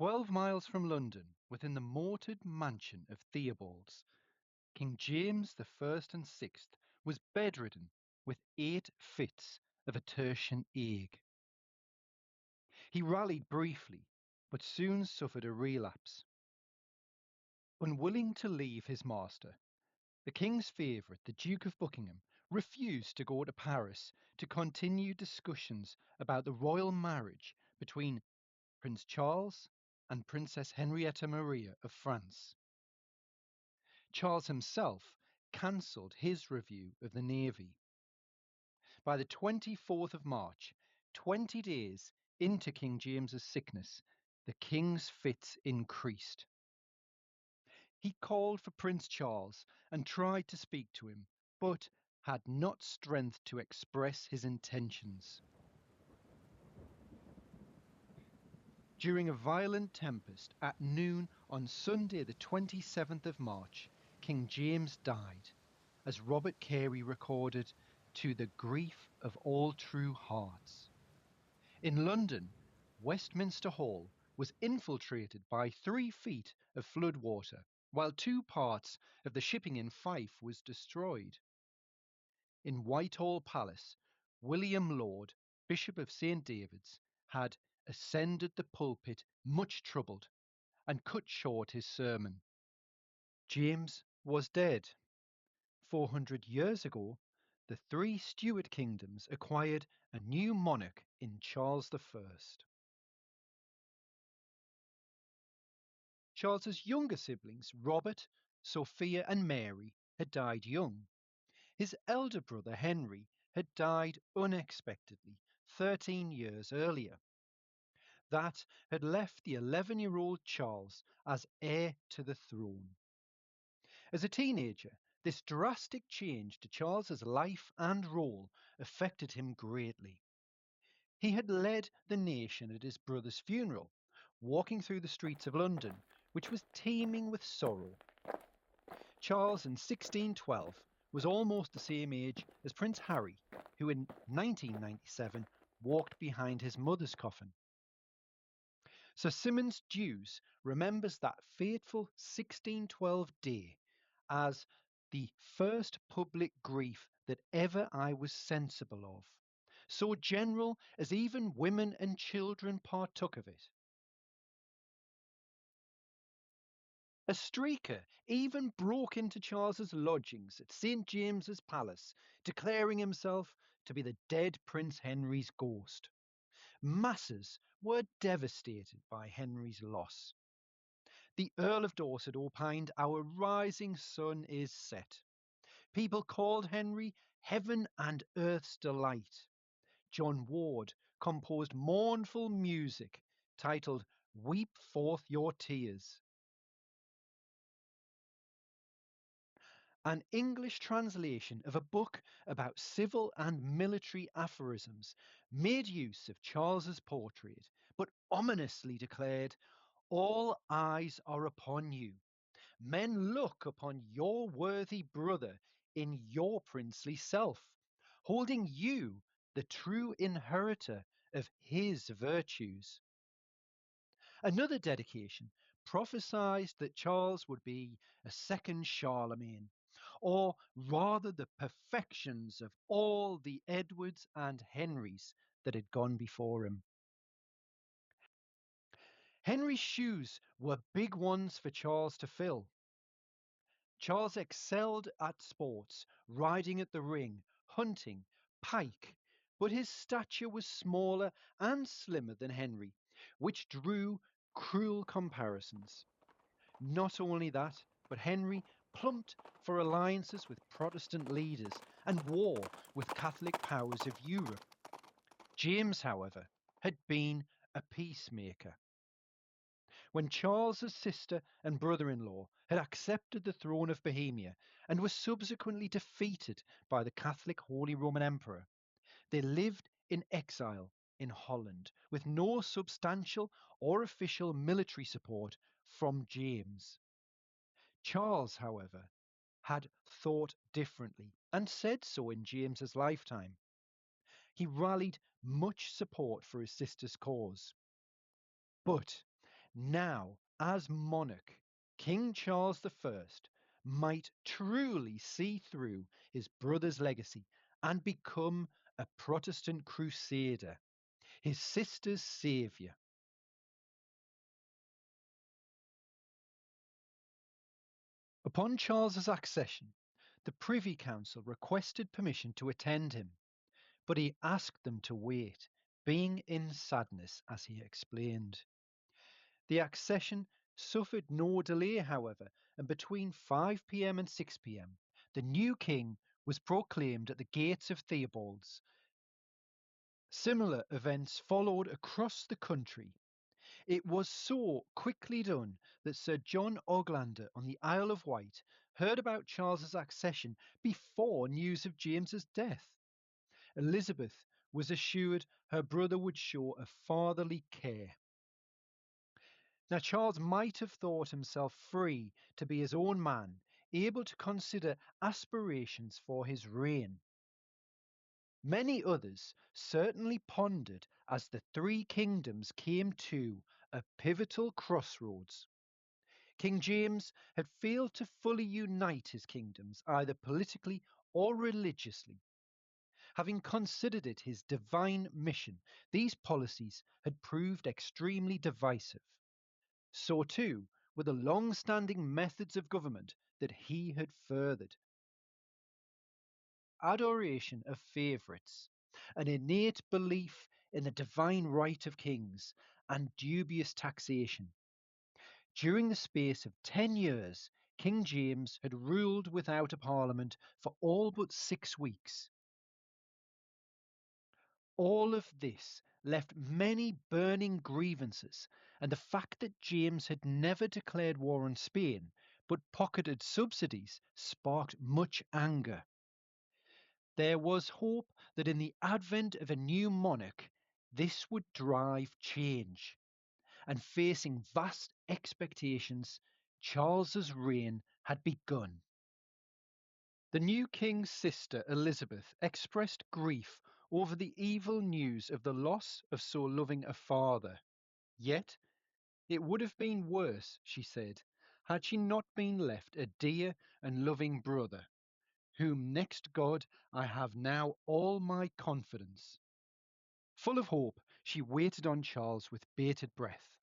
12 miles from London, within the mortared mansion of Theobalds, King James the First and Sixth was bedridden with 8 fits of a tertian ague. He rallied briefly, but soon suffered a relapse. Unwilling to leave his master, the king's favourite, the Duke of Buckingham, refused to go to Paris to continue discussions about the royal marriage between Prince Charles and Princess Henrietta Maria of France. Charles himself cancelled his review of the Navy. By the 24th of March, 20 days into King James's sickness, the king's fits increased. He called for Prince Charles and tried to speak to him, but had not strength to express his intentions. During a violent tempest at noon on Sunday the 27th of March, King James died, as Robert Carey recorded, to the grief of all true hearts. In London, Westminster Hall was infiltrated by 3 feet of floodwater, while 2 parts of the shipping in Fife was destroyed. In Whitehall Palace, William Laud, Bishop of St. David's, had ascended the pulpit much troubled and cut short his sermon. James was dead. 400 years ago, the 3 Stuart kingdoms acquired a new monarch in Charles I. Charles's younger siblings, Robert, Sophia and Mary, had died young. His elder brother, Henry, had died unexpectedly 13 years earlier. That had left the 11-year-old Charles as heir to the throne. As a teenager, this drastic change to Charles's life and role affected him greatly. He had led the nation at his brother's funeral, walking through the streets of London, which was teeming with sorrow. Charles in 1612 was almost the same age as Prince Harry, who in 1997 walked behind his mother's coffin. Sir Symonds D'Ewes remembers that fateful 1612 day as the first public grief that ever I was sensible of, so general as even women and children partook of it. A streaker even broke into Charles's lodgings at St. James's Palace, declaring himself to be the dead Prince Henry's ghost. Masses were devastated by Henry's loss. The Earl of Dorset opined, "Our rising sun is set." People called Henry heaven and earth's delight. John Ward composed mournful music titled "Weep Forth Your Tears." An English translation of a book about civil and military aphorisms made use of Charles's portrait, but ominously declared, "All eyes are upon you. Men look upon your worthy brother in your princely self, holding you the true inheritor of his virtues." Another dedication prophesied that Charles would be a second Charlemagne, or rather the perfections of all the Edwards and Henrys that had gone before him. Henry's shoes were big ones for Charles to fill. Charles excelled at sports, riding at the ring, hunting, pike, but his stature was smaller and slimmer than Henry, which drew cruel comparisons. Not only that, but Henry plumped for alliances with Protestant leaders and war with Catholic powers of Europe. James, however, had been a peacemaker. When Charles's sister and brother-in-law had accepted the throne of Bohemia and were subsequently defeated by the Catholic Holy Roman Emperor, they lived in exile in Holland with no substantial or official military support from James. Charles, however, had thought differently and said so in James's lifetime. He rallied much support for his sister's cause. But Now, as monarch, King Charles I might truly see through his brother's legacy and become a Protestant crusader, his sister's saviour. Upon Charles's accession, the Privy Council requested permission to attend him, but he asked them to wait, being in sadness, as he explained. The accession suffered no delay, however, and between 5 p.m. and 6 p.m., the new king was proclaimed at the gates of Theobalds. Similar events followed across the country. It was so quickly done that Sir John Oglander on the Isle of Wight heard about Charles's accession before news of James's death. Elizabeth was assured her brother would show a fatherly care. Now, Charles might have thought himself free to be his own man, able to consider aspirations for his reign. Many others certainly pondered as the three kingdoms came to a pivotal crossroads. King James had failed to fully unite his kingdoms, either politically or religiously. Having considered it his divine mission, these policies had proved extremely divisive. So too were the long-standing methods of government that he had furthered. Adoration of favourites, an innate belief in the divine right of kings, and dubious taxation. During the space of 10 years, King James had ruled without a parliament for all but 6 weeks. All of this left many burning grievances, and the fact that James had never declared war on Spain but pocketed subsidies sparked much anger. There was hope that in the advent of a new monarch, this would drive change. And facing vast expectations, Charles's reign had begun. The new king's sister, Elizabeth, expressed grief over the evil news of the loss of so loving a father. Yet, it would have been worse, she said, had she not been left a dear and loving brother, whom next God I have now all my confidence. Full of hope, she waited on Charles with bated breath.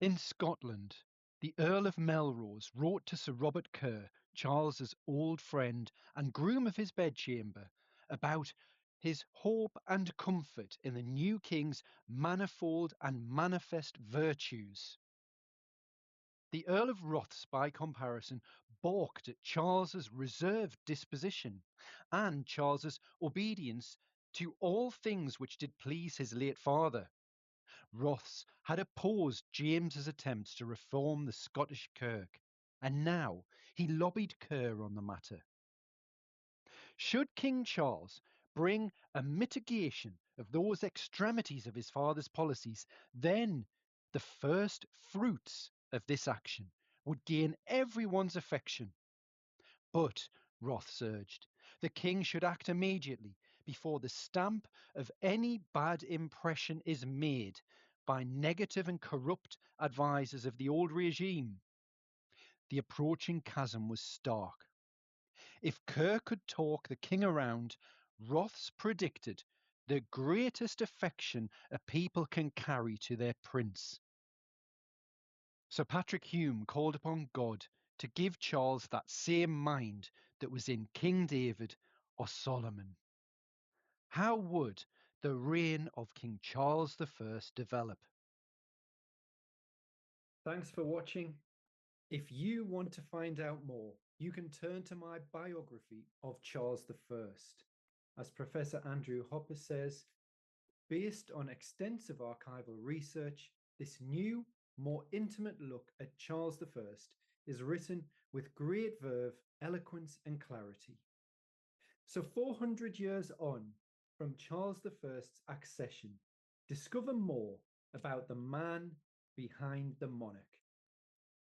In Scotland, the Earl of Melrose wrote to Sir Robert Kerr, Charles's old friend and groom of his bedchamber, about his hope and comfort in the new king's manifold and manifest virtues. The Earl of Roths, by comparison, balked at Charles's reserved disposition and Charles's obedience to all things which did please his late father. Roths had opposed James's attempts to reform the Scottish Kirk, and now he lobbied Kerr on the matter. Should King Charles bring a mitigation of those extremities of his father's policies, then the first fruits of this action would gain everyone's affection. But, Roths urged, the king should act immediately before the stamp of any bad impression is made by negative and corrupt advisers of the old regime. The approaching chasm was stark. If Kerr could talk the king around, Roths predicted the greatest affection a people can carry to their prince. Sir Patrick Hume called upon God to give Charles that same mind that was in King David or Solomon. How would the reign of King Charles I develop? Thanks for watching. If you want to find out more, you can turn to my biography of Charles I. As Professor Andrew Hopper says, based on extensive archival research, this new, more intimate look at Charles I is written with great verve, eloquence, and clarity. So 400 years on from Charles I's accession, discover more about the man behind the monarch.